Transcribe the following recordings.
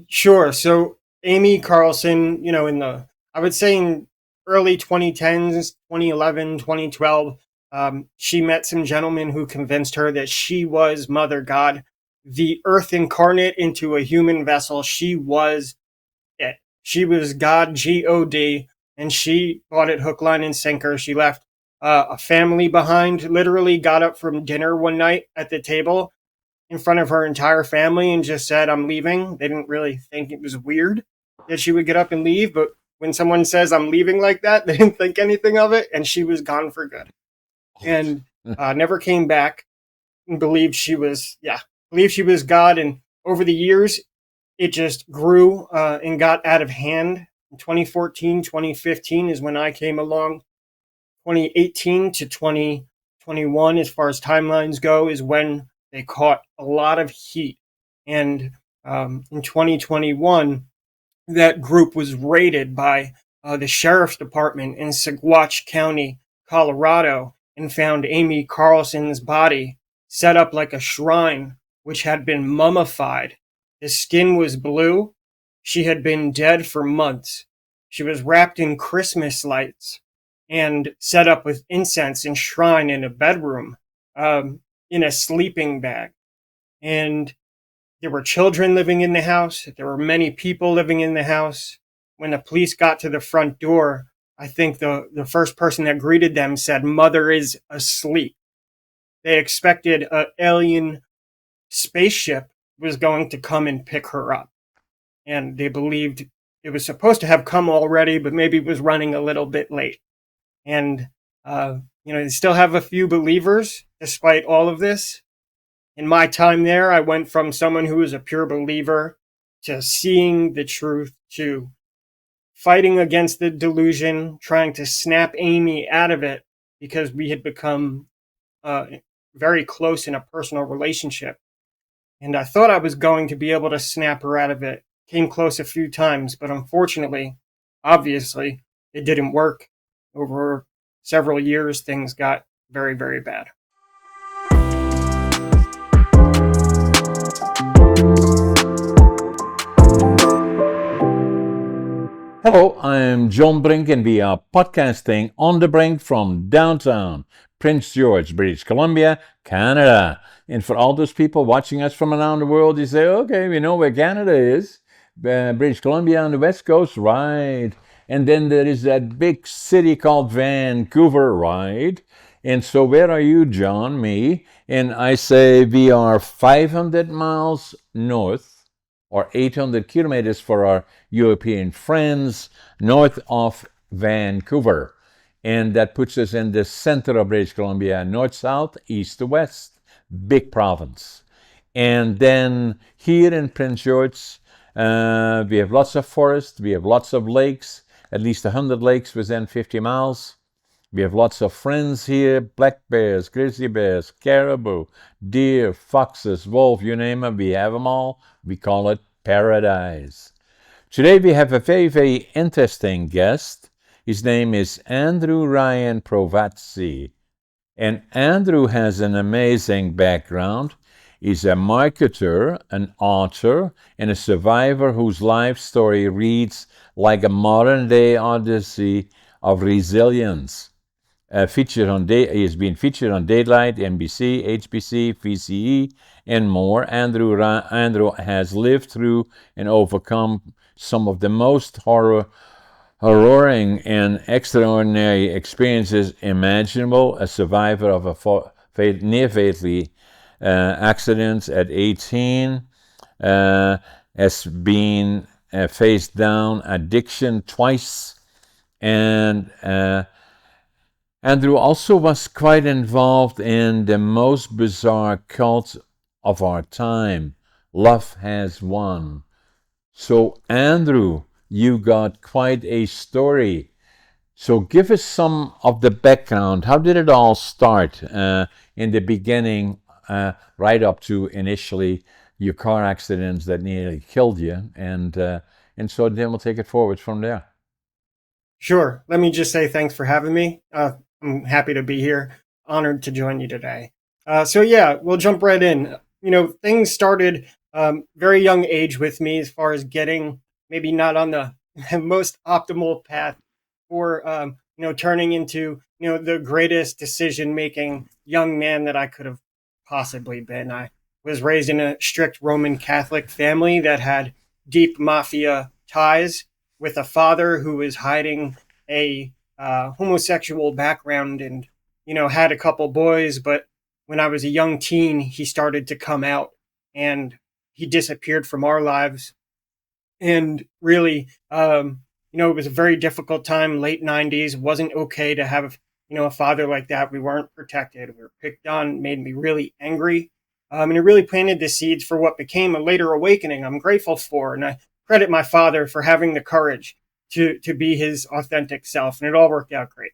Sure. So Amy Carlson, in I would say in early 2010s, 2011, 2012, she met some gentlemen who convinced her that she was Mother God, the earth incarnate into a human vessel. She was it. She was God, God, and she bought it hook, line, and sinker. She left a family behind, literally got up from dinner one night at the table in front of her entire family and just said, I'm leaving. They didn't really think it was weird that she would get up and leave, but when someone says I'm leaving like that, they didn't think anything of it, and she was gone for good. And never came back and believed she was God. And over the years, it just grew and got out of hand. In 2014, 2015 is when I came along. 2018 to 2021, as far as timelines go, is when they caught a lot of heat. And in 2021, that group was raided by the sheriff's department in Saguache County, Colorado, and found Amy Carlson's body set up like a shrine, which had been mummified. The skin was blue. She had been dead for months. She was wrapped in Christmas lights and set up with incense and shrine in a bedroom, in a sleeping bag. And there were children living in the house. There were many people living in the house. When the police got to the front door, I think the first person that greeted them said, "Mother is asleep." They expected an alien spaceship was going to come and pick her up. And they believed it was supposed to have come already, but maybe it was running a little bit late. And, they still have a few believers despite all of this. In my time there, I went from someone who was a pure believer to seeing the truth, to fighting against the delusion, trying to snap Amy out of it because we had become very close in a personal relationship. And I thought I was going to be able to snap her out of it. Came close a few times, but unfortunately, obviously, it didn't work. Over several years, things got very, very bad. Hello, I'm John Brink, and we are podcasting on the Brink from downtown Prince George, British Columbia, Canada. And for all those people watching us from around the world, you say, okay, we know where Canada is. British Columbia on the west coast, right. And then there is that big city called Vancouver, right. And so where are you, John? Me. And I say we are 500 miles north or 800 kilometers for our European friends north of Vancouver. And that puts us in the center of British Columbia, north-south, east-to-west, big province. And then here in Prince George, we have lots of forest, we have lots of lakes, at least 100 lakes within 50 miles. We have lots of friends here, black bears, grizzly bears, caribou, deer, foxes, wolf, you name it, we have them all. We call it paradise. Today we have a very, very interesting guest. His name is Andrew Ryan Profaci. And Andrew has an amazing background. He's a marketer, an author, and a survivor whose life story reads like a modern-day odyssey of resilience. He has been featured on Dateline NBC, HBC, VCE, and more. Andrew has lived through and overcome some of the most harrowing and extraordinary experiences imaginable. A survivor of a near-fatal accident at 18, has been faced down addiction twice, and Andrew also was quite involved in the most bizarre cult of our time. Love has won. So, Andrew, you got quite a story. So, give us some of the background. How did it all start in the beginning, right up to initially your car accidents that nearly killed you? And so then we'll take it forward from there. Sure. Let me just say thanks for having me. I'm happy to be here. Honored to join you today. We'll jump right in. Things started very young age with me as far as getting maybe not on the most optimal path for turning into the greatest decision making young man that I could have possibly been. I was raised in a strict Roman Catholic family that had deep mafia ties, with a father who was hiding a homosexual background, and had a couple boys. But when I was a young teen, he started to come out, and he disappeared from our lives. And really, it was a very difficult time. Late '90s, wasn't okay to have a father like that. We weren't protected. We were picked on. Made me really angry, and it really planted the seeds for what became a later awakening. I'm grateful for, and I credit my father for having the courage to be his authentic self, and it all worked out great.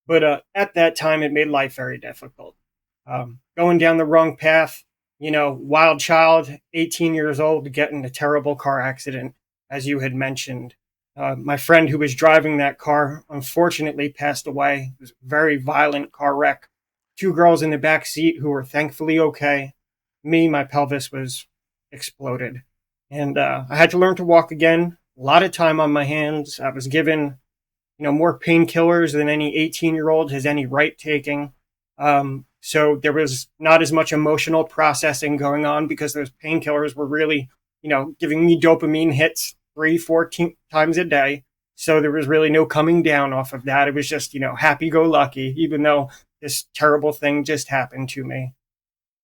But at that time, it made life very difficult. Going down the wrong path, wild child, 18 years old, get in a terrible car accident, as you had mentioned. My friend who was driving that car unfortunately passed away. It was a very violent car wreck. Two girls in the back seat who were thankfully okay. Me, my pelvis was exploded. And I had to learn to walk again. A lot of time on my hands. I was given more painkillers than any 18-year-old has any right taking. So there was not as much emotional processing going on because those painkillers were really, giving me dopamine hits 3, 4 times a day. So there was really no coming down off of that. It was just, happy-go-lucky, even though this terrible thing just happened to me.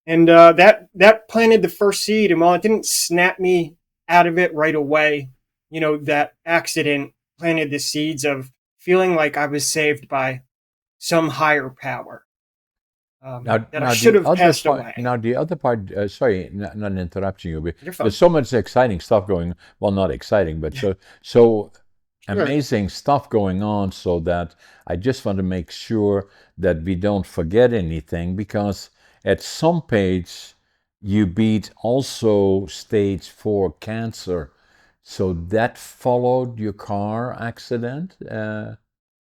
And that planted the first seed. And while it didn't snap me out of it right away, that accident planted the seeds of feeling like I was saved by some higher power, that I should have passed away. Now, the other part, sorry, not interrupting you, but You're fine. there's so much exciting stuff going. Well, not exciting, but so Sure. amazing stuff going on. So that I just want to make sure that we don't forget anything, because at some page you beat also stage 4 cancer. So that followed your car accident,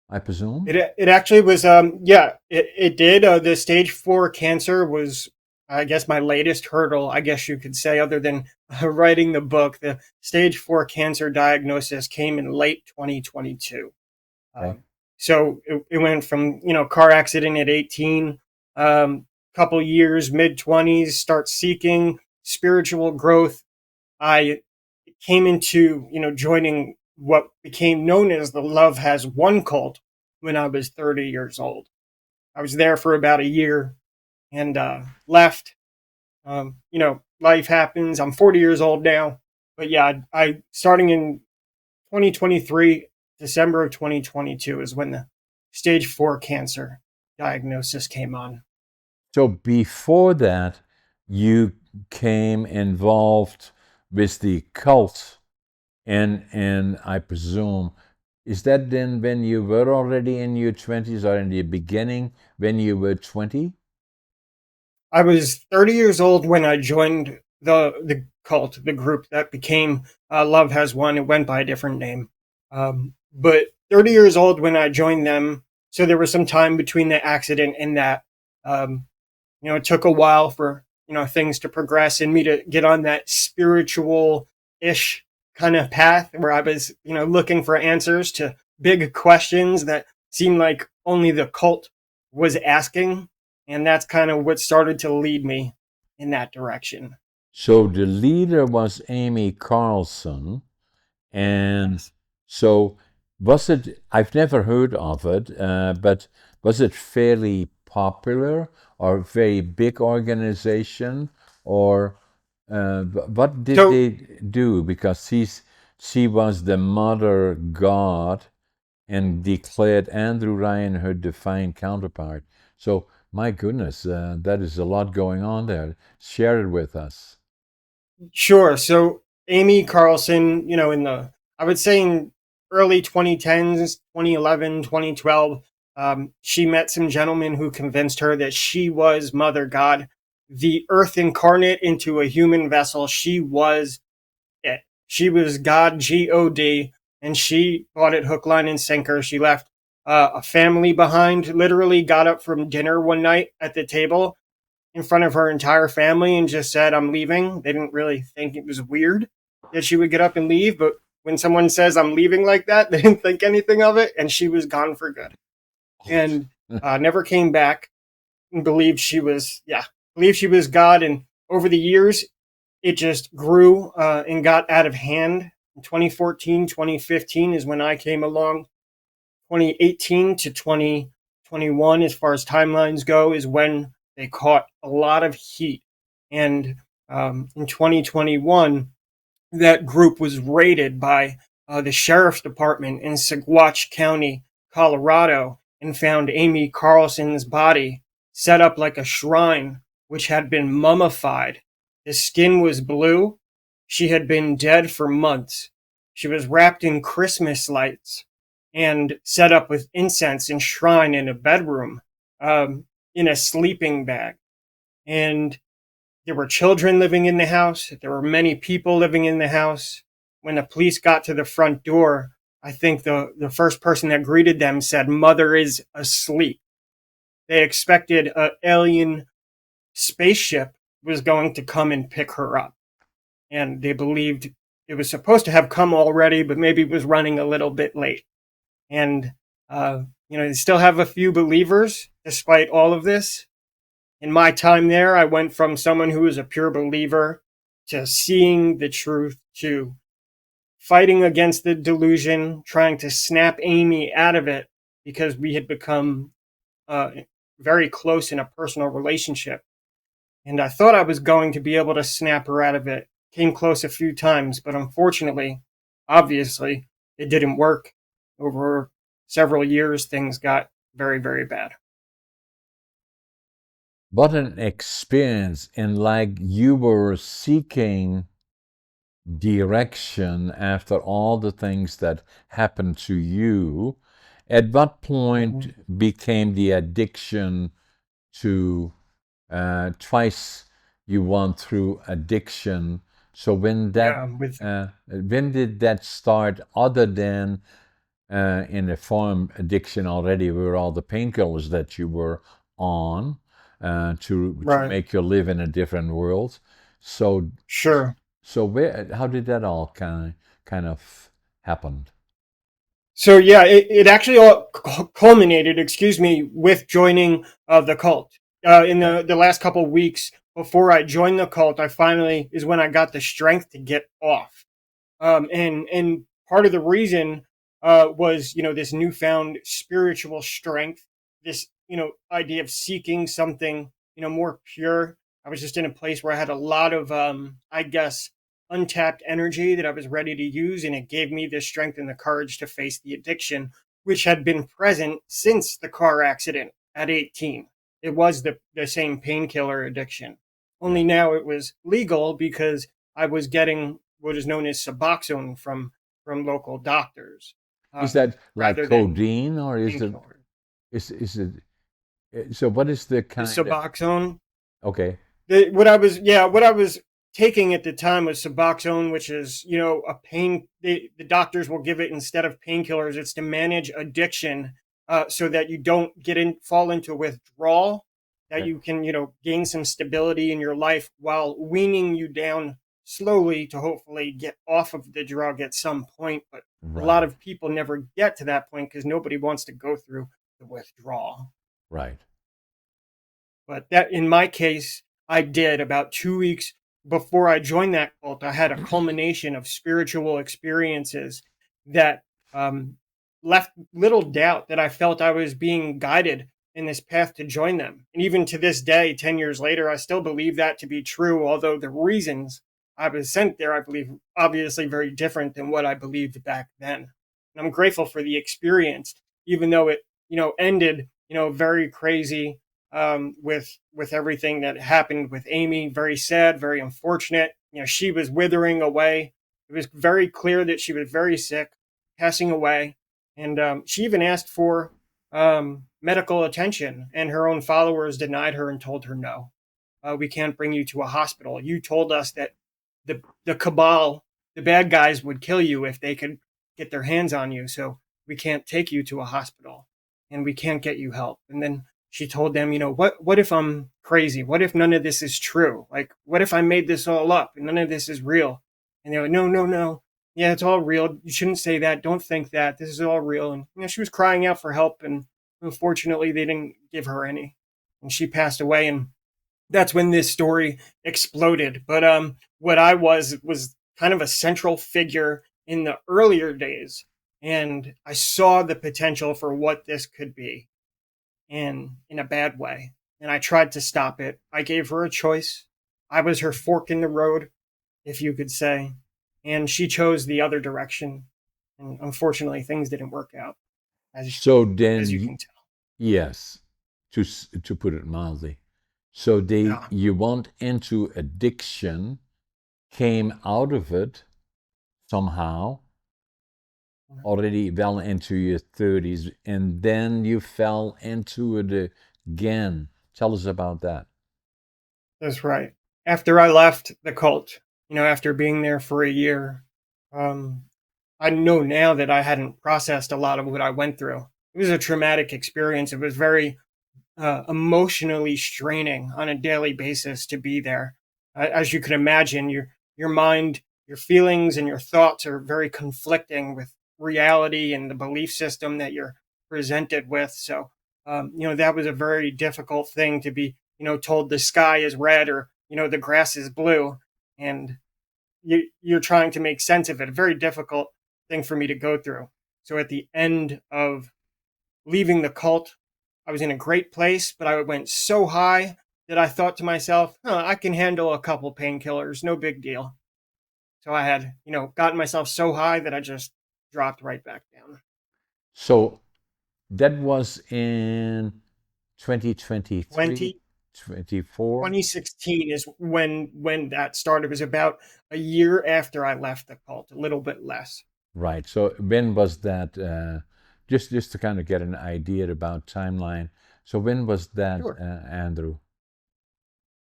I presume. It actually was, it did. The stage 4 cancer was, I guess, my latest hurdle, I guess you could say, other than writing the book. The stage 4 cancer diagnosis came in late 2022. Okay. So it went from, car accident at 18, couple years, mid 20s, start seeking spiritual growth. I came into, joining what became known as the Love Has One cult when I was 30 years old. I was there for about a year and left. Life happens. I'm 40 years old now. But yeah, I starting in 2023, December of 2022 is when the stage 4 cancer diagnosis came on. So before that, you came involved with the cult, and I presume, is that then when you were already in your 20s, or in the beginning when you were 20? I was 30 years old when I joined the cult, the group that became Love Has One. It went by a different name. But 30 years old when I joined them. So there was some time between the accident and that. It took a while for, things to progress and me to get on that spiritual ish kind of path where I was, looking for answers to big questions that seemed like only the cult was asking. And that's kind of what started to lead me in that direction. So the leader was Amy Carlson, and so was it? I've never heard of it, but was it fairly popular, or very big organization, or what did So they do? Because she was the mother god and declared Andrew Ryan her divine counterpart. So my goodness, that is a lot going on there. Share it with us. Sure. So Amy Carlson, I would say in early 2010s, 2011, 2012, she met some gentlemen who convinced her that she was Mother God, the earth incarnate into a human vessel. She was it. She was God, God, and she bought it hook, line, and sinker. She left a family behind, literally got up from dinner one night at the table in front of her entire family and just said, "I'm leaving." They didn't really think it was weird that she would get up and leave, but when someone says, "I'm leaving," like that, they didn't think anything of it, and she was gone for good and never came back. And believed she was God. And over the years, it just grew and got out of hand. In 2014, 2015 is when I came along. 2018 to 2021, as far as timelines go, is when they caught a lot of heat. And in 2021, that group was raided by the sheriff's department in Saguache County, Colorado, and found Amy Carlson's body set up like a shrine, which had been mummified. The skin was blue. She had been dead for months. She was wrapped in Christmas lights and set up with incense and shrine in a bedroom, in a sleeping bag. And there were children living in the house. There were many people living in the house. When the police got to the front door, I think the first person that greeted them said, "Mother is asleep." They expected an alien spaceship was going to come and pick her up. And they believed it was supposed to have come already, but maybe it was running a little bit late. And, they still have a few believers despite all of this. In my time there, I went from someone who was a pure believer to seeing the truth, to fighting against the delusion, trying to snap Amy out of it because we had become very close in a personal relationship. And I thought I was going to be able to snap her out of it. Came close a few times, but unfortunately, obviously, it didn't work. Over several years, things got very, very bad. What an experience, and like you were seeking direction after all the things that happened to you. At what point became the addiction to twice you went through addiction? So when did that start? Other than in a form addiction already, were all the painkillers that you were on to make you live in a different world. So sure. So how did that all kind of happen? So yeah, it actually all culminated, with joining the cult. In the last couple of weeks before I joined the cult, I finally is when I got the strength to get off. And part of the reason was this newfound spiritual strength, this idea of seeking something more pure. I was just in a place where I had a lot of I guess untapped energy that I was ready to use, and it gave me the strength and the courage to face the addiction, which had been present since the car accident at 18. It was the same painkiller addiction, only now it was legal because I was getting what is known as Suboxone from local doctors. Is that like codeine, or is it? Is it? So what is the kind? The Suboxone. Okay. What I was taking at the time was Suboxone, which is a pain. The doctors will give it instead of painkillers. It's to manage addiction, so that you don't fall into withdrawal. That you can gain some stability in your life while weaning you down slowly to hopefully get off of the drug at some point. But a lot of people never get to that point because nobody wants to go through the withdrawal. Right. But that, in my case, I did. About 2 weeks before I joined that cult, I had a culmination of spiritual experiences that left little doubt that I felt I was being guided in this path to join them. And even to this day, 10 years later, I still believe that to be true, although the reasons I was sent there, I believe, obviously very different than what I believed back then. And I'm grateful for the experience, even though it, ended, very crazy, with everything that happened with Amy. Very sad, very unfortunate. She was withering away. It was very clear that she was very sick, passing away. And she even asked for medical attention, and her own followers denied her and told her, "No, we can't bring you to a hospital. You told us that the cabal, the bad guys, would kill you if they could get their hands on you. So we can't take you to a hospital, and we can't get you help." And then she told them, what if I'm crazy? What if none of this is true? Like, what if I made this all up and none of this is real? And they're like, no, no, no. Yeah, it's all real. You shouldn't say that. Don't think that. This is all real. And she was crying out for help, and unfortunately, they didn't give her any, and she passed away. And that's when this story exploded. But what I was kind of a central figure in the earlier days, and I saw the potential for what this could be, and in a bad way. And I tried to stop it. I gave her a choice. I was her fork in the road, if you could say, and she chose the other direction. And unfortunately, things didn't work out, as So then, as you can tell. yes, to put it mildly. So Yeah, you went into addiction, came out of it somehow, already well into your 30s, and then you fell into it again. Tell us about that. that's right. After I left the cult, after being there for a year, um, I know now that I hadn't processed a lot of what I went through. It was a traumatic experience. It was very emotionally straining on a daily basis to be there. As you can imagine, your mind, your feelings, and your thoughts are very conflicting with reality and the belief system that you're presented with. So, that was a very difficult thing to be, told the sky is red, or the grass is blue, and you're trying to make sense of it. A very difficult thing for me to go through. So at the end of leaving the cult, I was in a great place, but I went so high that I thought to myself, I can handle a couple painkillers, no big deal. So I had, gotten myself so high that I just dropped right back down. So that was in 2023, 20, 24, 2016 is when that started. It was about a year after I left the cult, a little bit less. right? So when was that? Just to kind of get an idea about timeline. So when was that, Sure. Andrew?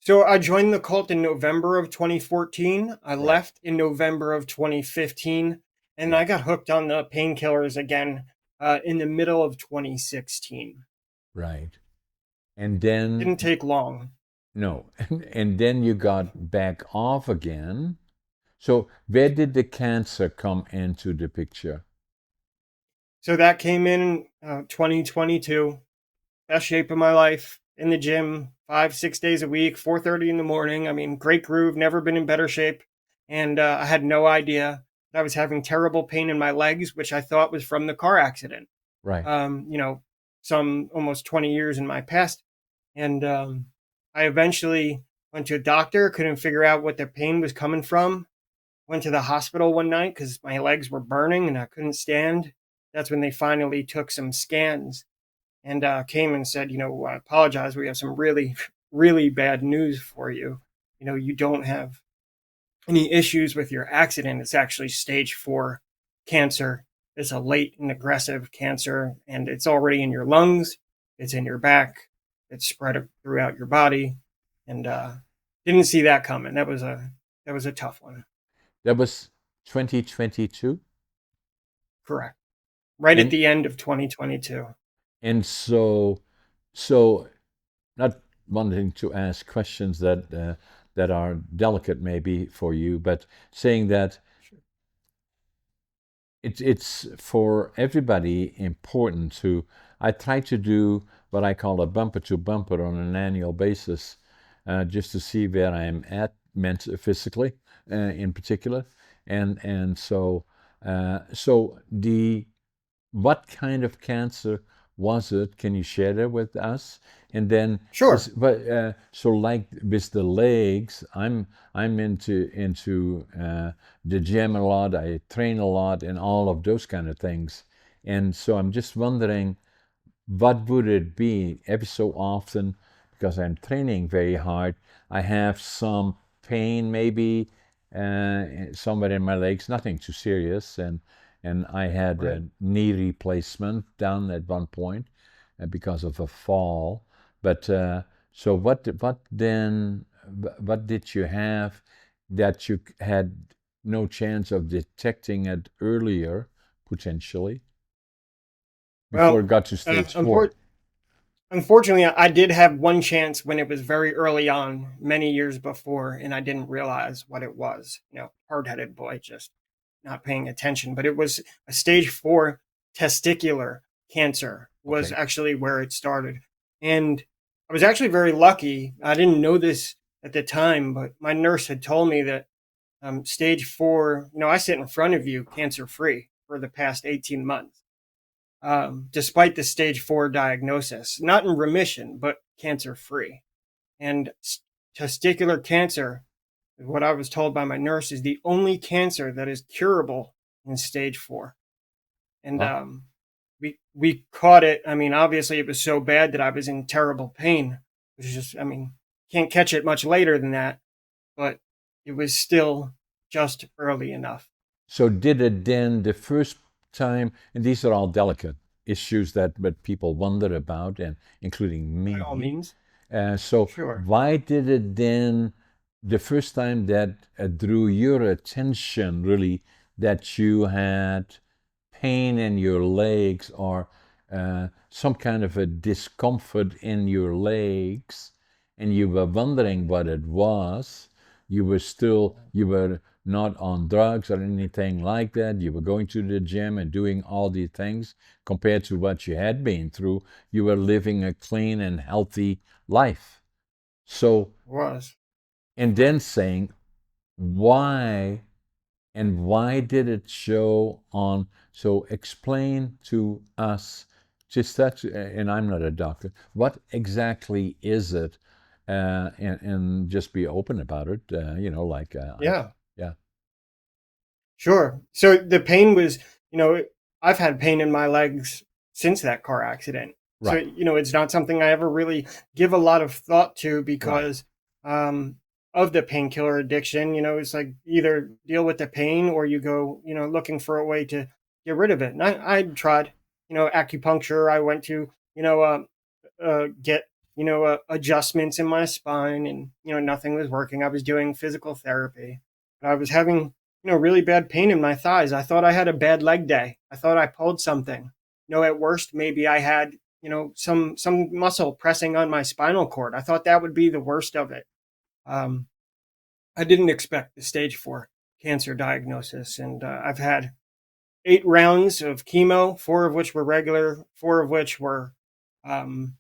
So I joined the cult in November of 2014. I Right. left in November of 2015, and Yeah. I got hooked on the painkillers again in the middle of 2016. Right. And then Didn't take long. no, and then you got back off again. So where did the cancer come into the picture? So that came in 2022. Best shape of my life, in the gym 5 6 days a week, 4:30 in the morning. I mean, great groove, never been in better shape. And I had no idea that I was having terrible pain in my legs, which I thought was from the car accident. Right. um, you know, some almost 20 years in my past. And I eventually went to a doctor, couldn't figure out what the pain was coming from. Went to the hospital one night because my legs were burning and I couldn't stand. That's when they finally took some scans and came and said, I apologize. We have some really, really bad news for you. You don't have any issues with your accident. It's actually stage 4 cancer. It's a late and aggressive cancer, and it's already in your lungs. It's in your back. It's spread throughout your body, and didn't see that coming. That was a tough one. That was 2022. Correct. Right at And the end of 2022. so not wanting to ask questions that are delicate maybe for you, but saying that it's for everybody important to. I try to do what I call a bumper to bumper on an annual basis, just to see where I'm at physically, in particular, and so the what kind of cancer was it? Can you share that with us? And then, Sure. so like with the legs, I'm into the gym a lot. I train a lot, and all of those kind of things. And so I'm just wondering, what would it be every so often, because I'm training very hard, I have some pain maybe somewhere in my legs, nothing too serious, and I had Right. a knee replacement done at one point because of a fall. But so what did you have that you had no chance of detecting it earlier, potentially, before Well, it got to stage 4? unfortunately, unfortunately, I did have one chance when it was very early on, many years before, and I didn't realize what it was. Hard-headed boy, just not paying attention. But it was a stage 4 testicular cancer was Okay. actually where it started, and I was actually very lucky. I didn't know this at the time, but my nurse had told me that stage 4. I sit in front of you, cancer-free, for the past 18 months despite the stage 4 diagnosis, not in remission, but cancer free. And testicular cancer, what I was told by my nurse, is the only cancer that is curable in stage 4. And Wow. we caught it. I mean, obviously, it was so bad that I was in terrible pain. It was just, I mean, can't catch it much later than that, but it was still just early enough. So did it then the first time, and these are all delicate issues that people wonder about, and including By all me. means, So sure. why did it then the first time that drew your attention really that you had pain in your legs or some kind of a discomfort in your legs and you were wondering what it was? You were not on drugs or anything like that. You were going to the gym and doing all these things compared to what you had been through. You were living a clean and healthy life. So, Was. and then saying, why and why did it show on? So, explain to us just that, and I'm not a doctor, what exactly is it? And just be open about it, Yeah. yeah, Sure. So the pain was, you know, I've had pain in my legs since that car accident. So, right, it's not something I ever really give a lot of thought to right. because of the painkiller addiction. It's like either deal with the pain or you go, looking for a way to get rid of it. And I tried, acupuncture. I went to, get, adjustments in my spine and, nothing was working. I was doing physical therapy. But I was having really bad pain in my thighs. I thought I had a bad leg day. I thought I pulled something. At worst, maybe I had, some muscle pressing on my spinal cord. I thought that would be the worst of it. Um, I didn't expect the stage 4 cancer diagnosis, and I've had 8 rounds of chemo, 4 of which were regular, 4 of which were um,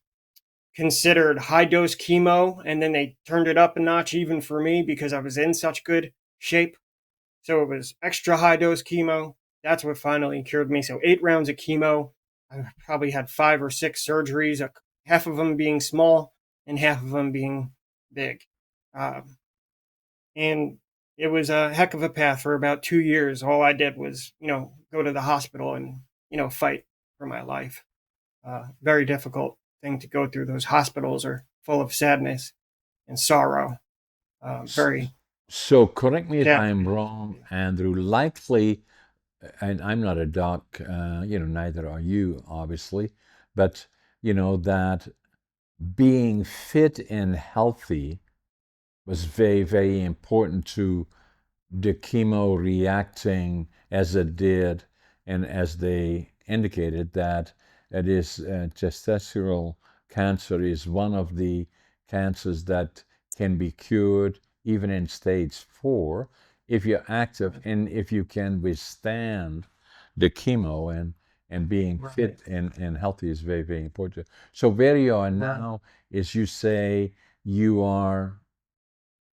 considered high dose chemo, and then they turned it up a notch even for me because I was in such good shape. So it was extra high dose chemo. That's what finally cured me. So 8 rounds of chemo. I probably had 5 or 6 surgeries, half of them being small and half of them being big. Um, and it was a heck of a path for about 2 years. All I did was, go to the hospital and, fight for my life. Very difficult thing to go through. Those hospitals are full of sadness and sorrow. Very, So correct me if yeah, I'm wrong, Andrew. Likely, and I'm not a doc, neither are you, obviously, but that being fit and healthy was very, very important to the chemo reacting as it did, and as they indicated that it is testicular cancer is one of the cancers that can be cured even in stage 4 if you're active and if you can withstand the chemo, and being fit and healthy is very, very important. So where you are now is you say you are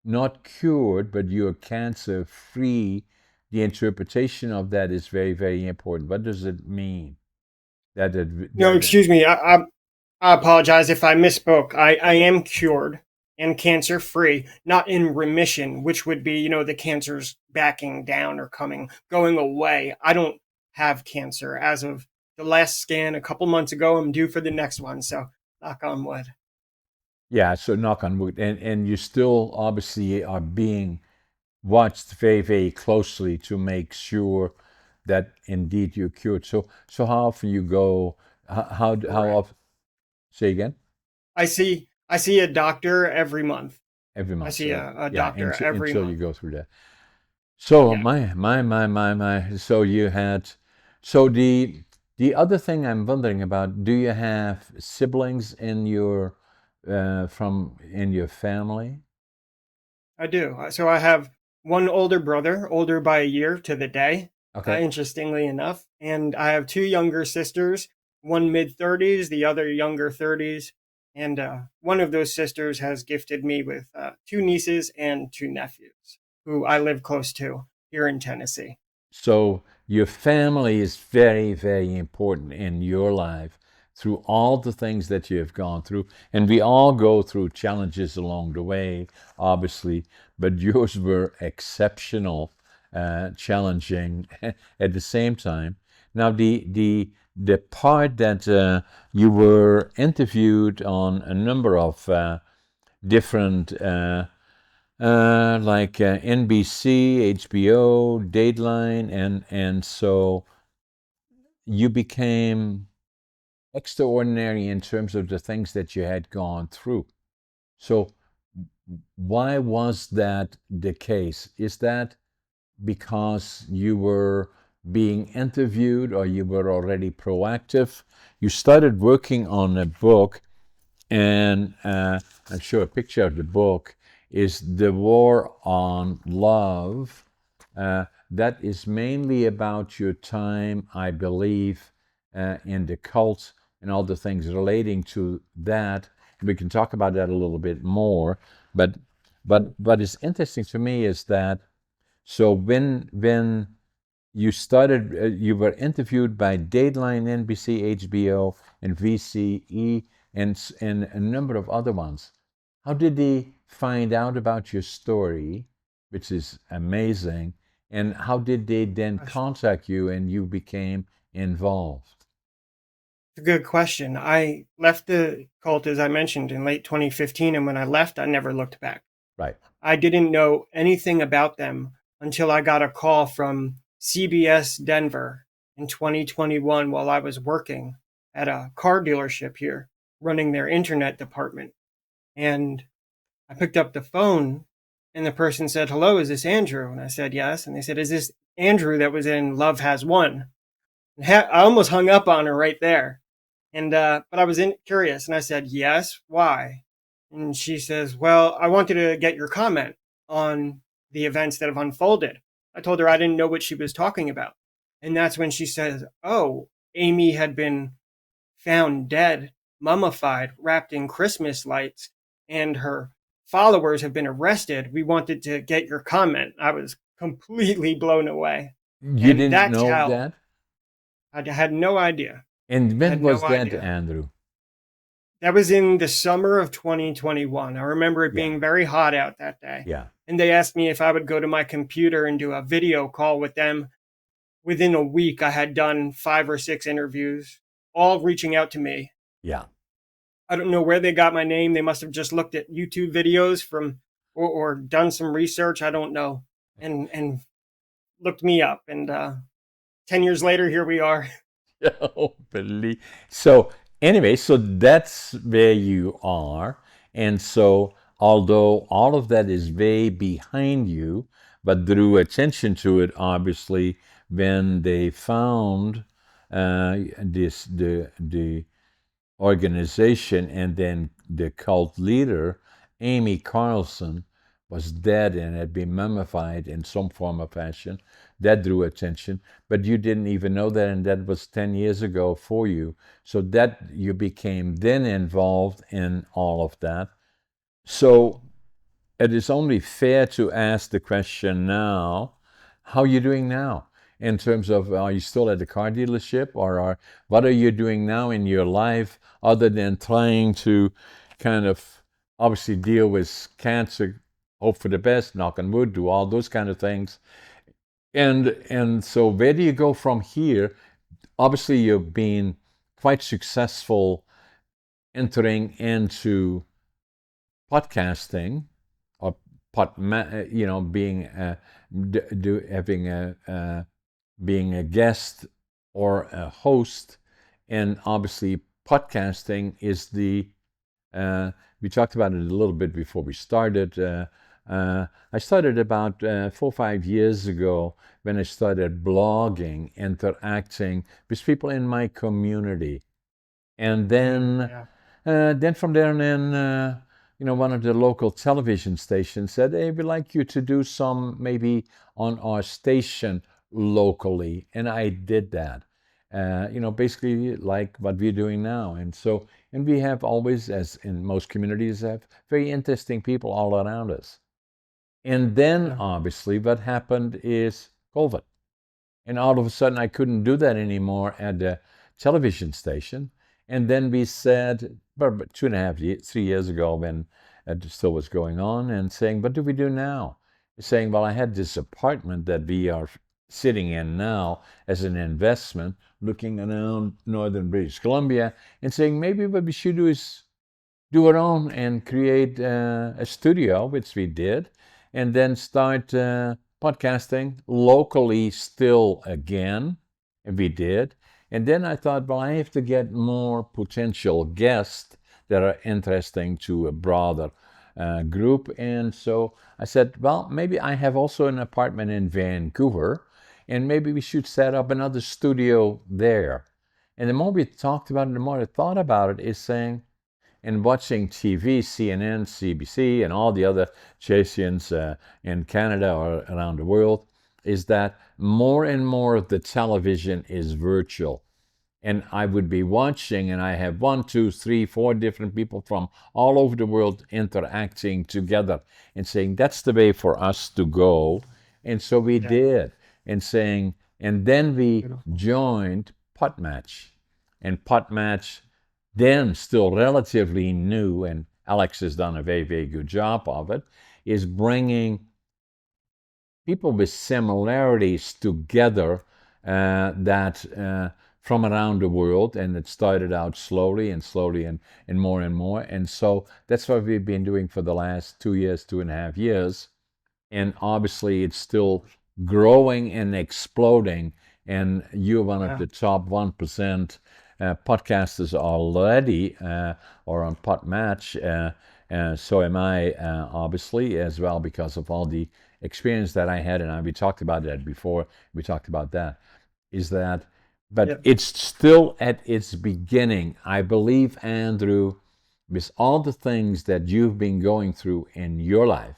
not cured, but you're cancer free. The interpretation of that is very, very important. What does it mean? That it, no, that excuse me. I apologize if I misspoke. I am cured and cancer free, not in remission, which would be, the cancer's backing down or going away. I don't have cancer as of the last scan a couple months ago. I'm due for the next one. So, knock on wood. yeah, so knock on wood. And you still obviously are being watched very, very closely to make sure that indeed you're cured. So how often you go, how Correct. often, say again? I see a doctor every month. Every I month. see So a yeah, doctor every until you month. go through that. So Yeah. my. So you had, so the The other thing I'm wondering about, do you have siblings in your from in your family? I do. So I have one older brother, older by a year to the day, Okay. interestingly enough. And I have two younger sisters, one mid 30s, the other younger 30s. And one of those sisters has gifted me with two nieces and two nephews who I live close to here in Tennessee. So your family is very, very important in your life through all the things that you have gone through. And we all go through challenges along the way, obviously, but yours were exceptional, challenging at the same time. Now, the part that you were interviewed on a number of different like NBC, HBO, Dateline, and so you became extraordinary in terms of the things that you had gone through. So why was that the case? Is that because you were being interviewed or you were already proactive? You started working on a book, and I'm sure a picture of the book is The War on Love. That is mainly about your time, I believe, in the cult and all the things relating to that. And we can talk about that a little bit more. But what is interesting to me is that so when you started, you were interviewed by Dateline NBC, HBO, and VCE, and a number of other ones. How did they find out about your story, which is amazing, and how did they then Gosh, contact you and you became involved? it's a good question. I left the cult, as I mentioned, in late 2015. And when I left, I never looked back. Right. I didn't know anything about them until I got a call from CBS Denver in 2021 while I was working at a car dealership here, running their internet department. And I picked up the phone and the person said, "Hello, is this Andrew?" And I said, "Yes." And they said, "Is this Andrew that was in Love Has Won?" And I almost hung up on her right there. And but I was curious, and I said, "Yes, why?" And she says, "Well, I wanted to get your comment on the events that have unfolded." I told her I didn't know what she was talking about, and that's when she says, "Oh, Amy had been found dead, mummified, wrapped in Christmas lights, and her followers have been arrested. We wanted to get your comment." I was completely blown away, You and didn't that's know how that? I had no idea. And I when had no was that, idea. Andrew? That was in the summer of 2021. I remember it Yeah, being very hot out that day. yeah, And they asked me if I would go to my computer and do a video call with them. Within a week, I had done 5 or 6 interviews, all reaching out to me. yeah. I don't know where they got my name. They must have just looked at YouTube videos from or done some research. I don't know. And looked me up. And 10 years later, here we are. Oh, believe. So anyway, so that's where you are, and so although all of that is way behind you, but drew attention to it obviously when they found this the organization, and then the cult leader, Amy Carlson, was dead and had been mummified in some form or fashion. That drew attention, but you didn't even know that, and that was 10 years ago for you. So that you became then involved in all of that. So it is only fair to ask the question now, how are you doing now? In terms of, are you still at the car dealership, or what are you doing now in your life other than trying to kind of obviously deal with cancer, hope for the best, knock on wood, do all those kind of things. And so where do you go from here? Obviously you've been quite successful entering into podcasting, or being having being a guest or a host, and obviously podcasting is the we talked about it a little bit before we started. I started about 4 or 5 years ago when I started blogging, interacting with people in my community. And Yeah. then from there, and then, one of the local television stations said, "Hey, we'd like you to do some maybe on our station locally," and I did that. Basically like what we're doing now, and we have always, as in most communities, have very interesting people all around us. And then, Yeah. obviously, what happened is COVID. And all of a sudden, I couldn't do that anymore at the television station. And then we said, about 2.5 years, 3 years ago, when it still was going on, and saying, what do we do now? Saying, well, I had this apartment that we are sitting in now as an investment, looking around northern British Columbia, and saying, maybe what we should do is do our own and create a studio, which we did, and then start podcasting locally still again. And we did. And then I thought, well, I have to get more potential guests that are interesting to a broader group. And so I said, well, maybe I have also an apartment in Vancouver, and maybe we should set up another studio there. And the more we talked about it, the more I thought about it, is saying, and watching TV, CNN, CBC, and all the other stations in Canada or around the world, is that more and more of the television is virtual. And I would be watching, and I have one, two, three, four different people from all over the world interacting together and saying, that's the way for us to go. And so we Yeah. did, and saying, and then we Beautiful. joined Putt Match. And Putt Match, then still relatively new, and Alex has done a very, very good job of it, is bringing people with similarities together that from around the world, and it started out slowly and slowly and more and more. And so that's what we've been doing for the last 2 years, 2.5 years. And obviously it's still growing and exploding. And you're one of Yeah. the top 1% podcasters already, or on Podmatch. So am I, obviously, as well, because of all the experience that I had. And we talked about that before. We talked about that. Is that, but Yeah. it's still at its beginning. I believe, Andrew, with all the things that you've been going through in your life,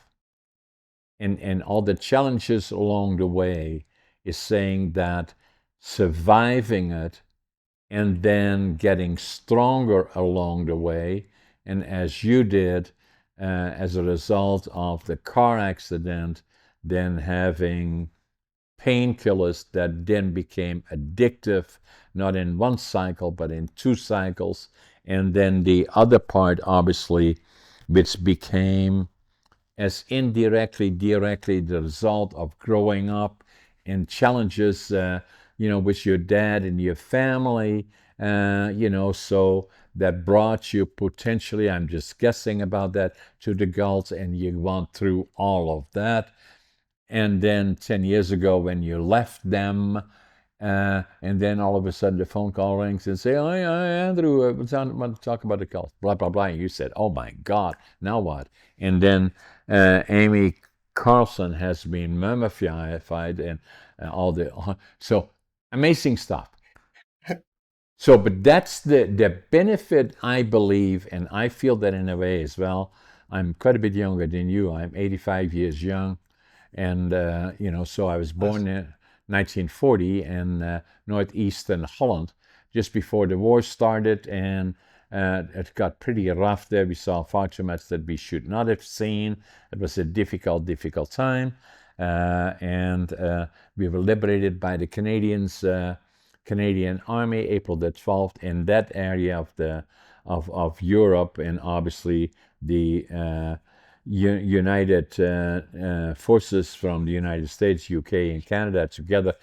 and all the challenges along the way, is saying that surviving it and then getting stronger along the way. And as you did, as a result of the car accident, then having painkillers that then became addictive, not in one cycle, but in two cycles. And then the other part, obviously, which became as indirectly, directly the result of growing up and challenges, with your dad and your family, so that brought you potentially, I'm just guessing about that, to the Gulf, and you went through all of that. And then 10 years ago, when you left them, and then all of a sudden the phone call rings and say, "Hi, Andrew, I want to talk about the Gulf," blah, blah, blah. And you said, "Oh my God, now what?" And then Amy Carlson has been mummified, and all the, so amazing stuff. So, but that's the benefit, I believe, and I feel that in a way as well. I'm quite a bit younger than you. I'm 85 years young. And, so I was born Yes. in 1940 in northeastern Holland, just before the war started. And it got pretty rough there. We saw far too much that we should not have seen. It was a difficult, difficult time. And we were liberated by the Canadian Army, April the 12th, in that area of Europe, and obviously the United forces from the United States, UK, and Canada together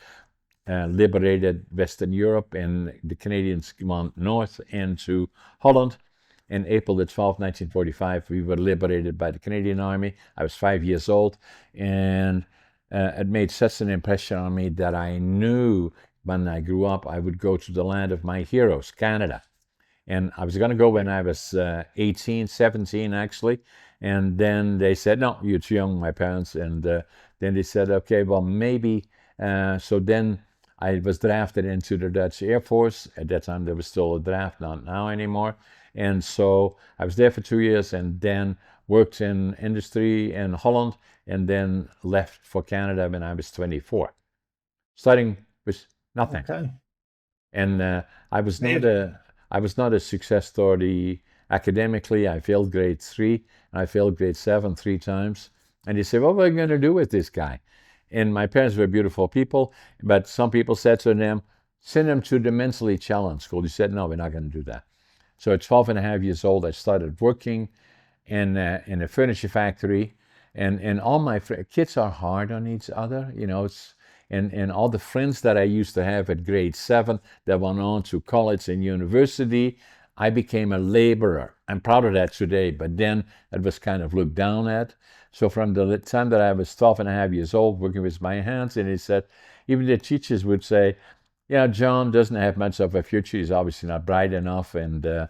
liberated Western Europe, and the Canadians went north into Holland. In April the 12th, 1945, we were liberated by the Canadian Army. I was 5 years old, and it made such an impression on me that I knew when I grew up I would go to the land of my heroes, Canada. And I was going to go when I was 18, 17, actually. And then they said, no, you're too young, my parents. And then they said, okay, well, maybe. So then I was drafted into the Dutch Air Force. At that time, there was still a draft, not now anymore. And so I was there for 2 years and then worked in industry in Holland and then left for Canada when I was 24, starting with nothing. Okay. And I was not Amazing. a I was not a success story academically. I failed grade 3, and I failed grade 7 3 times. And they said, "What are we going to do with this guy?" And my parents were beautiful people, but some people said to them, "Send him to the mentally challenged school." He said, "No, we're not going to do that." So at 12 and a half years old, I started working in a furniture factory, and all my kids are hard on each other. It's and all the friends that I used to have at grade 7 that went on to college and university, I became a laborer. I'm proud of that today, but then it was kind of looked down at. So from the time that I was 12 and a half years old, working with my hands, and he said, even the teachers would say, yeah, John doesn't have much of a future. He's obviously not bright enough. And,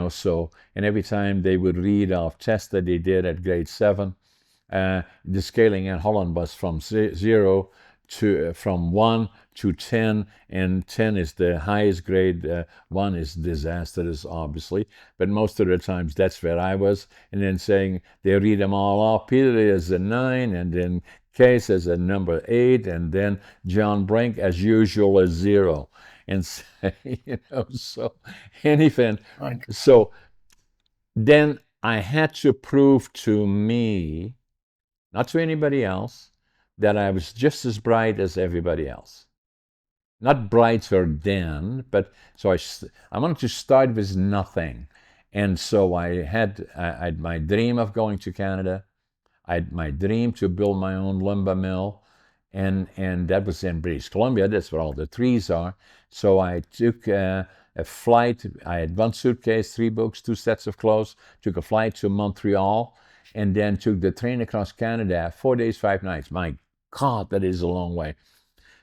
so, and every time they would read off tests that they did at grade 7, the scaling in Holland was from 0 to from 1 to 10, and 10 is the highest grade. 1 is disastrous, obviously, but most of the times that's where I was. And then saying they read them all off. Peter is a 9, and then Case as a number 8, and then John Brink as usual a 0. And so anything. Like, So then I had to prove to me, not to anybody else, that I was just as bright as everybody else. Not brighter than, but so I wanted to start with nothing. And so I had my dream of going to Canada. I had my dream to build my own lumber mill, and that was in British Columbia. That's where all the trees are. So I took a flight. I had one suitcase, 3 books, 2 sets of clothes. Took a flight to Montreal, and then took the train across Canada. 4 days, 5 nights. My God, that is a long way.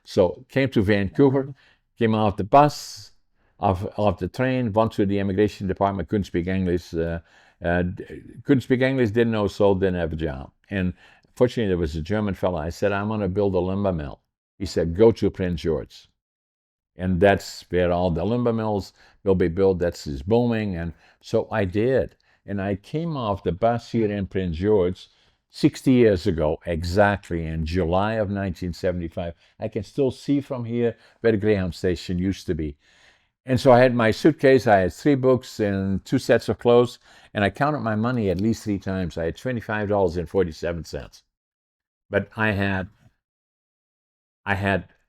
So came to Vancouver, came off the bus, off the train, went to the immigration department, couldn't speak English, couldn't speak English, didn't know soul, didn't have a job. And fortunately, there was a German fellow. I said, I'm going to build a lumber mill. He said, go to Prince George. And that's where all the lumber mills will be built. That's is booming. And so I did. And I came off the bus here in Prince George 60 years ago, exactly in July of 1975. I can still see from here where the Greyhound station used to be. And so I had my suitcase, I had 3 books and 2 sets of clothes, and I counted my money at least 3 times. I had $25.47. But I had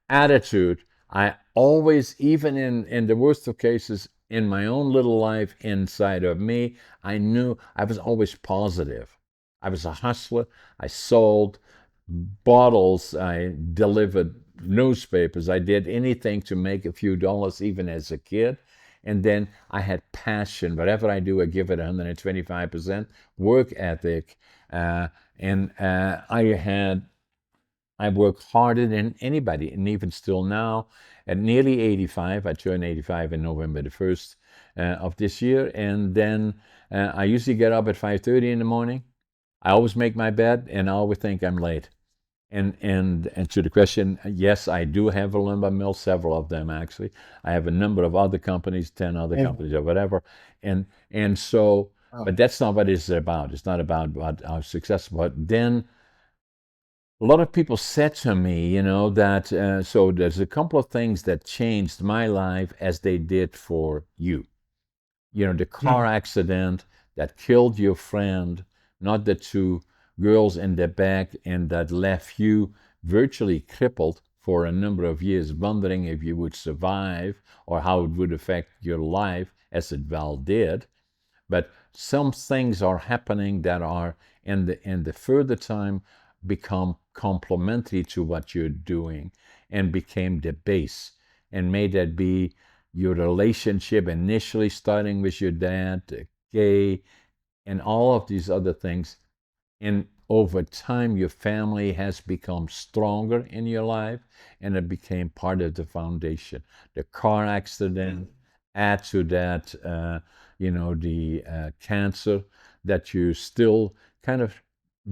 attitude. I always, even in the worst of cases, in my own little life inside of me, I knew I was always positive. I was a hustler. I sold bottles. I delivered newspapers. I did anything to make a few dollars, even as a kid. And then I had passion. Whatever I do, I give it 125%. Work ethic. And I work harder than anybody, and even still now, at nearly 85, I turn 85 in November the 1st of this year, and then I usually get up at 5:30 in the morning. I always make my bed, and I always think I'm late. And to the question, yes, I do have a lumber mill, several of them actually. I have a number of other companies, 10 other and, companies or whatever, and so, wow. but that's not what it's about. It's not about what our success, but then a lot of people said to me, that so there's a couple of things that changed my life as they did for you. The car Hmm. accident that killed your friend, not the 2 girls in the back, and that left you virtually crippled for a number of years, wondering if you would survive or how it would affect your life, as it well did. But some things are happening that are in the further time become complementary to what you're doing and became the base. And may that be your relationship initially starting with your dad, gay, and all of these other things. And over time, your family has become stronger in your life, and it became part of the foundation. The car accident, add to that, the cancer that you still kind of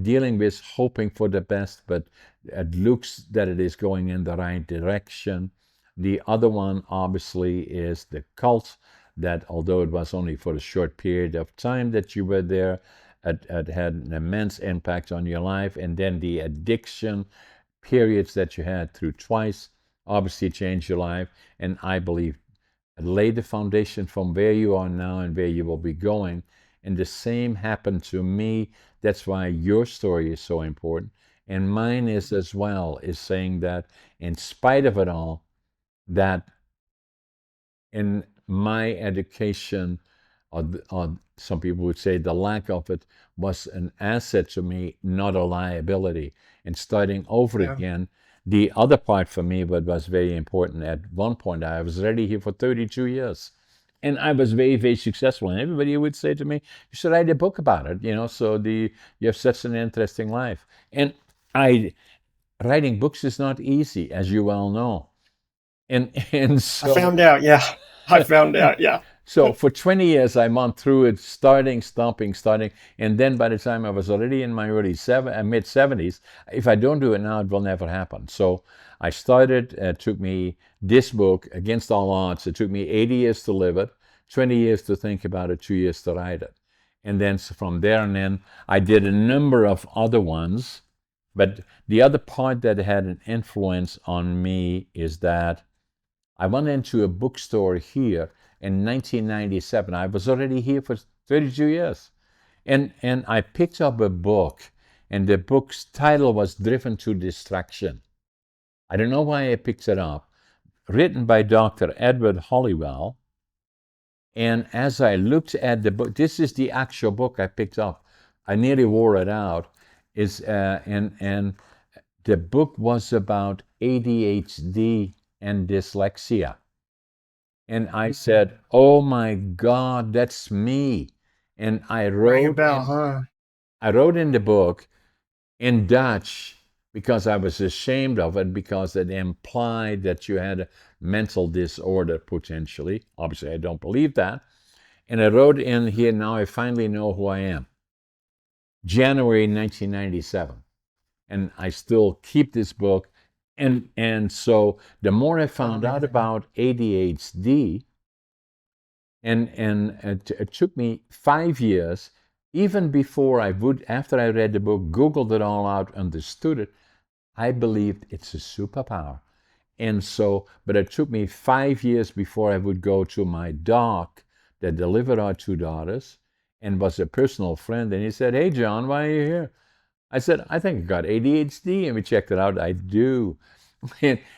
dealing with hoping for the best, but it looks that it is going in the right direction. The other one, obviously, is the cult, that although it was only for a short period of time that you were there, it had an immense impact on your life. And then the addiction periods that you had through twice obviously changed your life. And I believe lay the foundation from where you are now and where you will be going. And the same happened to me. That's why your story is so important. And mine is as well, is saying that in spite of it all, that in my education, or some people would say the lack of it, was an asset to me, not a liability. And starting over Yeah. again, the other part for me, what was very important at one point, I was already here for 32 years. And I was very, very successful. And everybody would say to me, you should write a book about it, so you have such an interesting life. And I writing books is not easy, as you well know. And I so found out. Yeah. I found out. Yeah. so for 20 years, I went through it, starting, stopping, starting, and then by the time I was already in my mid 70s, if I don't do it now, it will never happen. So I started. It took me this book against all odds. It took me 80 years to live it, 20 years to think about it, 2 years to write it, and then from there and then I did a number of other ones. But the other part that had an influence on me is that I went into a bookstore here in 1997. I was already here for 32 years. And I picked up a book, and the book's title was Driven to Distraction. I don't know why I picked it up. Written by Dr. Edward Hollywell. And as I looked at the book, this is the actual book I picked up. I nearly wore it out. And the book was about ADHD and dyslexia. And I said, "Oh my God, that's me." And Rang a bell, huh? I wrote in the book in Dutch because I was ashamed of it, because it implied that you had a mental disorder potentially. Obviously, I don't believe that. And I wrote in here, now I finally know who I am. January 1997. And I still keep this book. And so the more I found out about ADHD, and it took me 5 years, even before after I read the book, Googled it all out, understood it, I believed it's a superpower. And so, but it took me 5 years before I would go to my doc that delivered our two daughters and was a personal friend. And he said, "Hey, John, why are you here?" I said, "I think I got ADHD." And we checked it out. I do.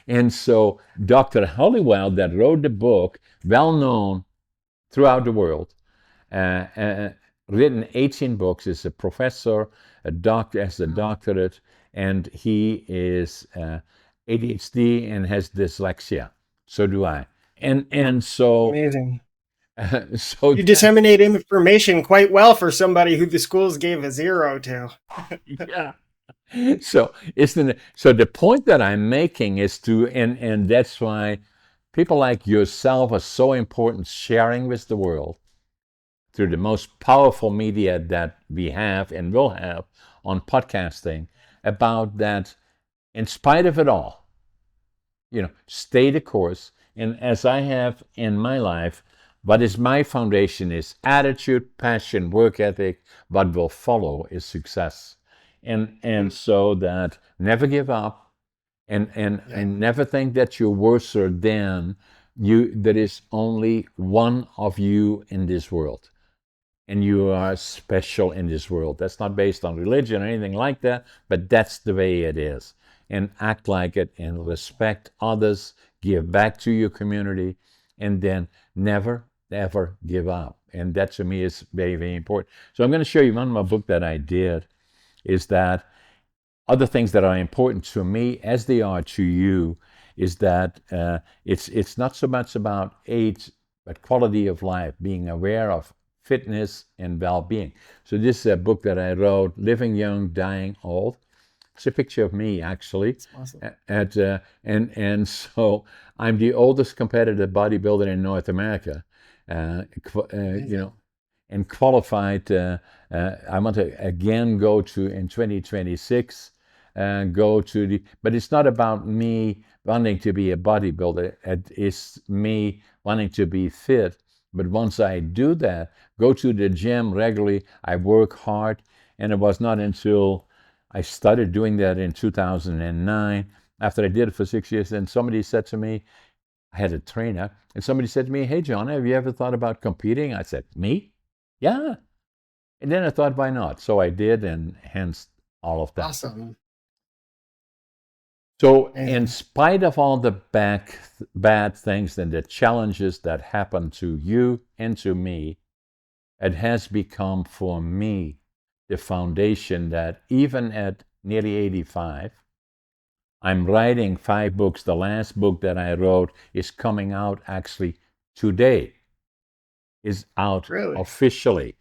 And so Dr. Hollywell, that wrote the book, well known throughout the world, uh, uh, written 18 books, is a professor, a doctor, has a doctorate, and he is ADHD and has dyslexia. So do I. And so Amazing. so You that, disseminate information quite well for somebody who the schools gave a zero to. yeah. So isn't it, so the point that I'm making is to, and that's why people like yourself are so important, sharing with the world through the most powerful media that we have and will have on podcasting, about that in spite of it all, stay the course. And as I have in my life, what is my foundation is attitude, passion, work ethic. What will follow is success. And so that never give up, and never think that you're worse than you. There is only one of you in this world, and you are special in this world. That's not based on religion or anything like that, but that's the way it is. And act like it, and respect others, give back to your community, and then never, ever give up. And that to me is very, very important. So I'm going to show you one more book that I did, is that other things that are important to me, as they are to you, is that it's not so much about age, but quality of life, being aware of fitness and well-being. So this is a book that I wrote, Living Young, Dying Old. It's a picture of me, actually. That's awesome. And so I'm the oldest competitive bodybuilder in North America. You know, and qualified. I want to again go to in 2026, go to the, but it's not about me wanting to be a bodybuilder. It is me wanting to be fit. But once I do that, go to the gym regularly, I work hard, and it was not until I started doing that in 2009, after I did it for 6 years, and somebody said to me, I had a trainer, and somebody said to me, "Hey, John, have you ever thought about competing?" I said, "Me? Yeah." And then I thought, why not? So I did, and hence all of that. Awesome. So, in Amazing. spite of all the bad things and the challenges that happened to you and to me, it has become for me the foundation that even at nearly 85, I'm writing 5 books. The last book that I wrote is coming out actually today, is out Really. officially.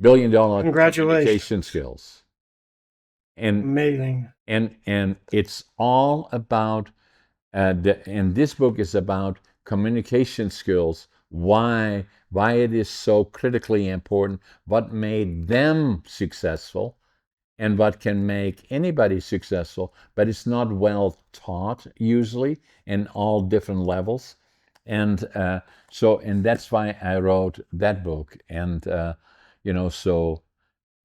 $1 billion Congratulations. communication skills. And Amazing. and it's all about and this book is about communication skills, why it is so critically important, what made them successful, and what can make anybody successful, but it's not well taught usually in all different levels. And and that's why I wrote that book. And you know, so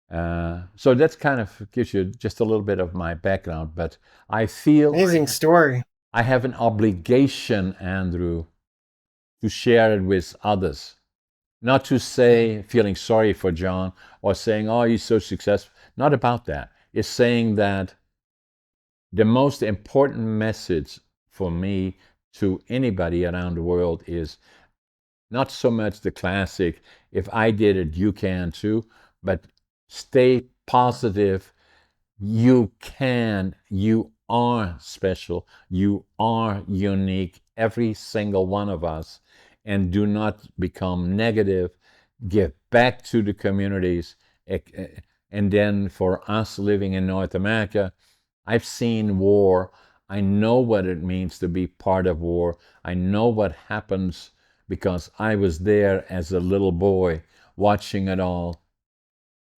that's kind of gives you just a little bit of my background. But I feel Amazing story. I have an obligation, Andrew, to share it with others. Not to Yeah. say feeling sorry for John or saying, oh, he's so successful. Not about that. It's saying that the most important message for me to anybody around the world is not so much the classic, if I did it, you can too, but stay positive. You can, you are special, you are unique, every single one of us, and do not become negative. Give back to the communities. And then for us living in North America, I've seen war. I know what it means to be part of war. I know what happens because I was there as a little boy watching it all,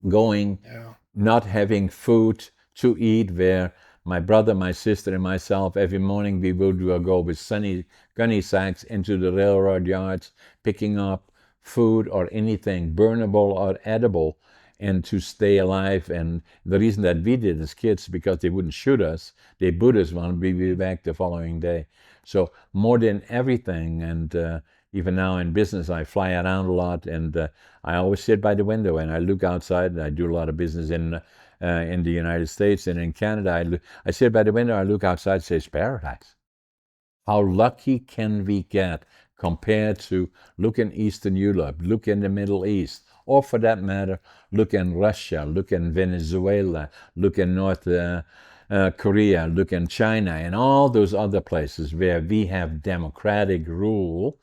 going, Yeah. not having food to eat, where my brother, my sister, and myself, every morning we would go with gunny sacks into the railroad yards, picking up food or anything burnable or edible, and to stay alive. And the reason that we did as kids, because they wouldn't shoot us, they boot us when we be back the following day. So more than everything, and even now in business, I fly around a lot, and I always sit by the window and I look outside. And I do a lot of business in the United States and in Canada. I sit by the window, I look outside, and say, it's paradise. How lucky can we get compared to look in Eastern Europe, look in the Middle East, or for that matter, look in Russia, look in Venezuela, look in North Korea, look in China, and all those other places where we have democratic rule.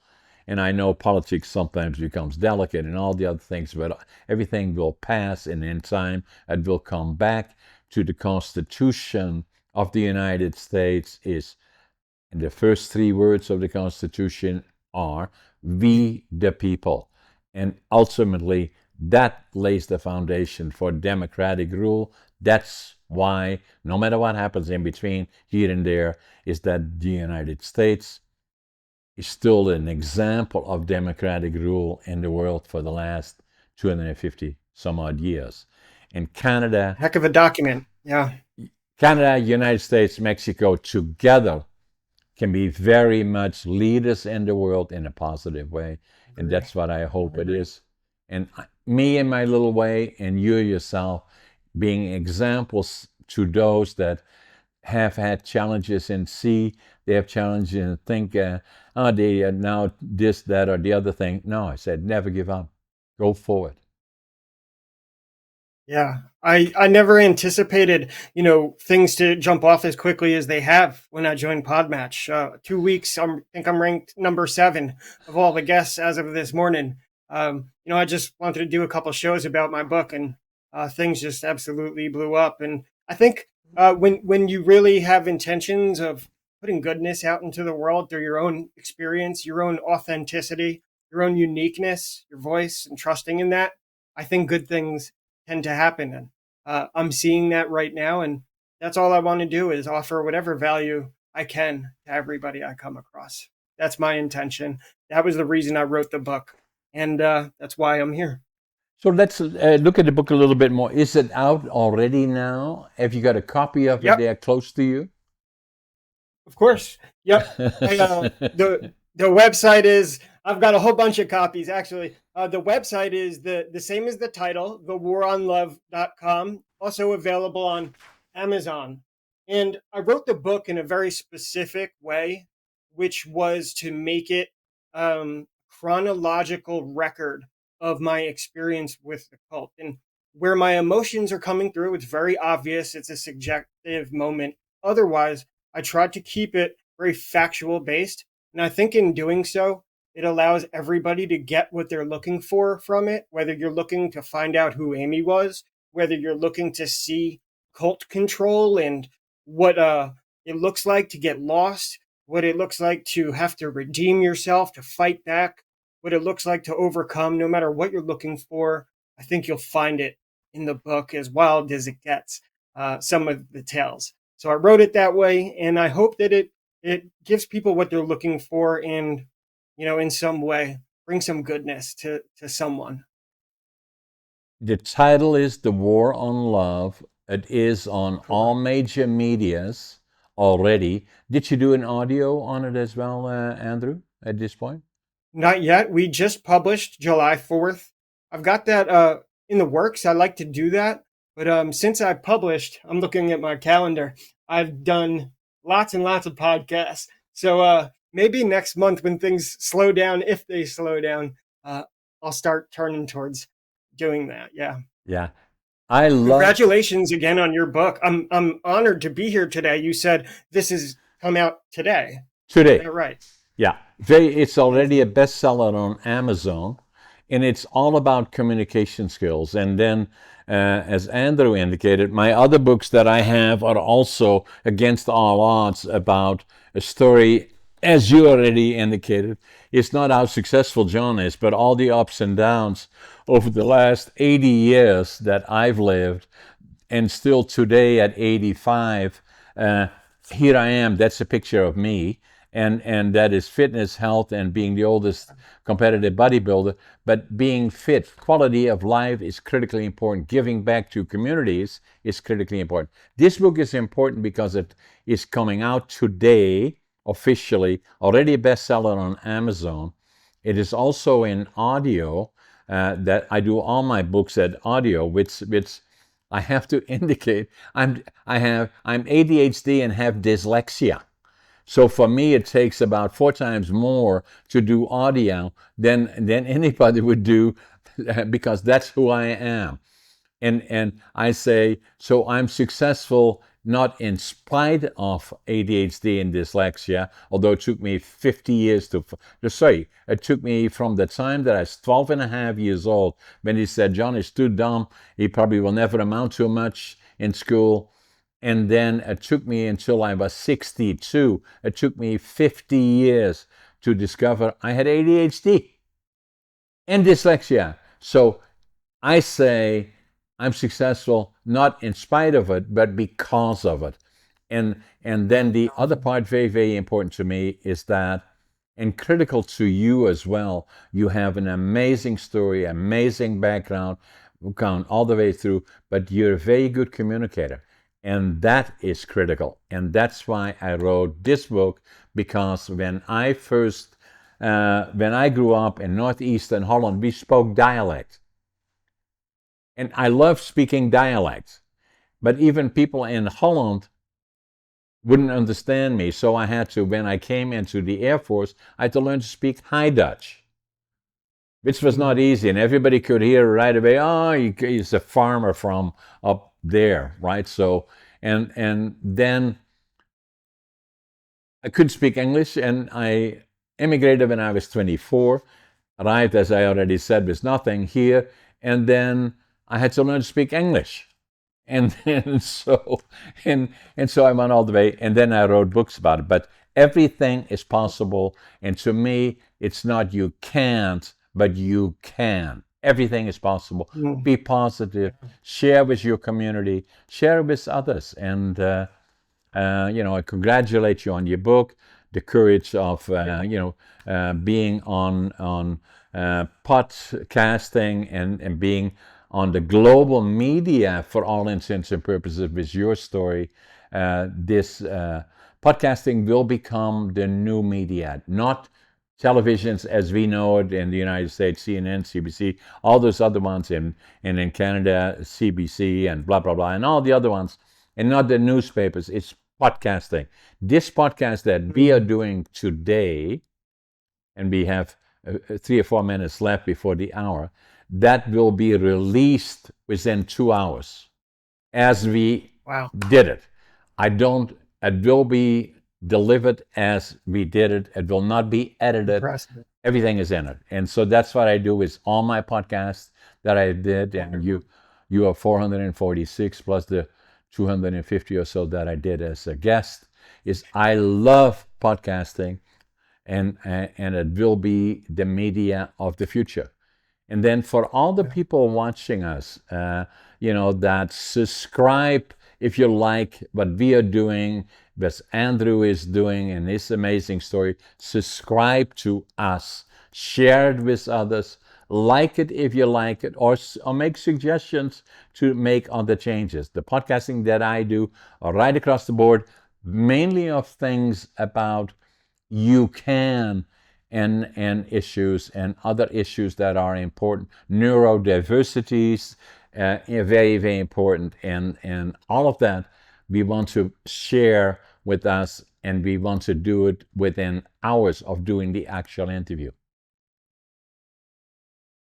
And I know politics sometimes becomes delicate and all the other things, but everything will pass, and in time it will come back to the Constitution of the United States. Is And the first 3 words of the Constitution are "We the people." And ultimately, that lays the foundation for democratic rule. That's why, no matter what happens in between here and there, is that the United States is still an example of democratic rule in the world for the last 250 some odd years. And Heck of a document. Yeah. United States, Mexico together can be very much leaders in the world in a positive way. And Agree. that's what I hope it is. And me in my little way, and you yourself, being examples to those that have had challenges and see they have challenges and think, oh, they are now this, that, or the other thing. No, I said, never give up. Go forward. Yeah. I never anticipated, things to jump off as quickly as they have when I joined Podmatch. 2 weeks, I think I'm ranked number 7 of all the guests as of this morning. I just wanted to do a couple shows about my book, and things just absolutely blew up. And I think when you really have intentions of putting goodness out into the world through your own experience, your own authenticity, your own uniqueness, your voice, and trusting in that, I think good things tend to happen. And I'm seeing that right now. And that's all I want to do is offer whatever value I can to everybody I come across. That's my intention. That was the reason I wrote the book. And that's why I'm here. So let's look at the book a little bit more. Is it out already now? Have you got a copy of it Yep, there close to you? of course. Yep. The website is, I've got a whole bunch of copies actually. The website is the same as the title, thewaronlove.com, also available on Amazon. And I wrote the book in a very specific way, which was to make it chronological record of my experience with the cult. And where my emotions are coming through, it's very obvious. It's a subjective moment. Otherwise, I tried to keep it very factual based. And I think in doing so, it allows everybody to get what they're looking for from it, whether you're looking to find out who Amy was, whether you're looking to see cult control and what it looks like to get lost, what it looks like to have to redeem yourself, to fight back, what it looks like to overcome, no matter what you're looking for. I think you'll find it in the book, as wild as it gets, some of the tales. So I wrote it that way, and I hope that it gives people what they're looking for, and in some way bring some goodness to someone. The title is The War on Love. It is on all Correct. major medias already. Did you do an audio on it as well, Andrew, at this point? Not yet. We just published July 4th. I've got that in the works. I like to do that. But since I published, I'm looking at my calendar. I've done lots and lots of podcasts. So maybe next month when things slow down, if they slow down, I'll start turning towards doing that. Yeah. Yeah. I love Congratulations again on your book. I'm honored to be here today. You said this has come out today. Is today. that right? Yeah, it's already a Amazing. bestseller on Amazon, and it's all about communication skills. And then, as Andrew indicated, my other books that I have are also against all odds about a story, as you already indicated. It's not how successful John is, but all the ups and downs over the last 80 years that I've lived, and still today at 85, here I am. That's a picture of me, and that is fitness, health, and being the oldest competitive bodybuilder. But being fit, quality of life is critically important. Giving back to communities is critically important. This book is important because it is coming out today officially, already a bestseller on Amazon. It is also in audio. That I do all my books at audio, which I have to indicate I'm ADHD and have dyslexia. So for me, it takes about 4 times more to do audio than anybody would do because that's who I am. And I say, so I'm successful not in spite of ADHD and dyslexia, although it took me 50 years it took me from the time that I was 12 and a half years old when he said, John is too dumb, he probably will never amount to much in school. And then it took me until I was 62. It took me 50 years to discover I had ADHD and dyslexia. So I say I'm successful not in spite of it, but because of it. And then the other part, very, very important to me, is that, and critical to you as well, you have an amazing story, amazing background, gone all the way through, but you're a very good communicator. And that is critical. And that's why I wrote this book, because when I grew up in northeastern Holland, we spoke dialect. And I love speaking dialects. But even people in Holland wouldn't understand me. So I had to, when I came into the Air Force, I had to learn to speak High Dutch, which was not easy. And everybody could hear right away, oh, he's a farmer from up there, right? So, and then I couldn't speak English, and I immigrated when I was 24, arrived, as I already said, with nothing here, and then I had to learn to speak English. And then so I went all the way, and then I wrote books about it. But everything is possible, and to me, it's not you can't, but you can. Everything is possible. Be positive. Share with your community. Share with others. And I congratulate you on your book, the courage of being on podcasting and being on the global media for all intents and purposes with your story. This podcasting will become the new media, not televisions as we know it in the United States, CNN, CBC, all those other ones, and in Canada, CBC and blah, blah, blah, and all the other ones, and not the newspapers. It's podcasting. This podcast that we are doing today, and we have 3 or 4 minutes left before the hour, that will be released within 2 hours as we did it. It will be delivered as we did it. It will not be edited. Impressive. Everything is in it. And so that's what I do with all my podcasts that I did. And you are 446 plus the 250 or so that I did as a guest. I love podcasting, and it will be the media of the future. And then for all the people watching us, that subscribe if you like what we are doing, what Andrew is doing and his amazing story. Subscribe to us, share it with others, like it if you like it, or make suggestions to make other changes. The podcasting that I do are right across the board, mainly of things about and issues and other issues that are important. Neurodiversities, very, very important. And all of that we want to share with us, and we want to do it within hours of doing the actual interview.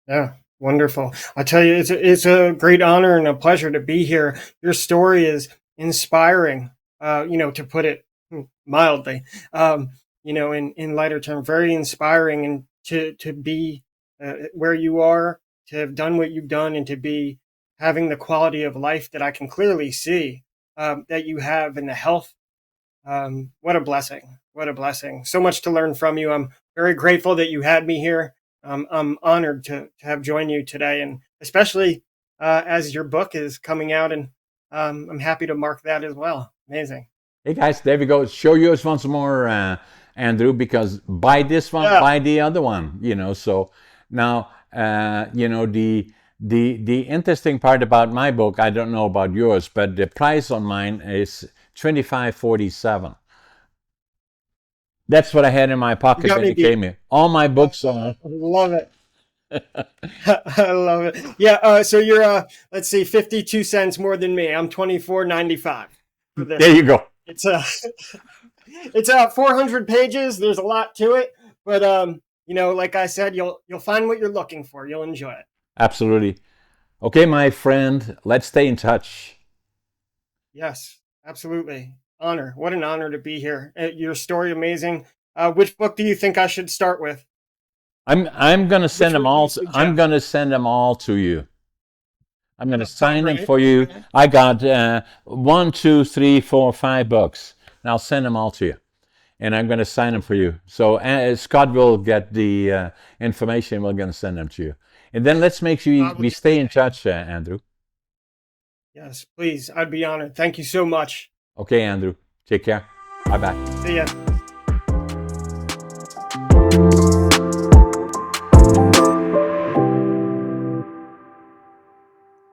Yeah, wonderful. I tell you, it's a great honor and a pleasure to be here. Your story is inspiring, to put it mildly. In lighter terms, very inspiring, and to be where you are, to have done what you've done, and to be having the quality of life that I can clearly see that you have, and the health. What a blessing. What a blessing. So much to learn from you. I'm very grateful that you had me here. I'm honored to have joined you today, and especially as your book is coming out, and I'm happy to mark that as well. Amazing. Hey guys, there we go. Show yours once more, Andrew, because buy this one, buy the other one, So now, the interesting part about my book, I don't know about yours, but the price on mine is $25.47. That's what I had in my pocket when it came here. All my books are. I love it. I love it. Yeah. So you're let's see, 52 cents more than me. I'm $24.95 for this. There you go. It's 400 pages. There's a lot to it, but like I said, you'll find what you're looking for. You'll enjoy it. Absolutely. Okay, my friend, let's stay in touch. Yes, absolutely. Honor. What an honor to be here. Your story amazing. Which book do you think I should start with? I'm going to send them all. I'm going to send them all to you. I'm going to sign them for you. I got 1, 2, 3, 4, 5 books, and I'll send them all to you. And I'm going to sign them for you. So Scott will get the information. We're going to send them to you. And then let's make sure we stay in touch, Andrew. Yes, please. I'd be honored. Thank you so much. Okay, Andrew. Take care. Bye-bye. See ya.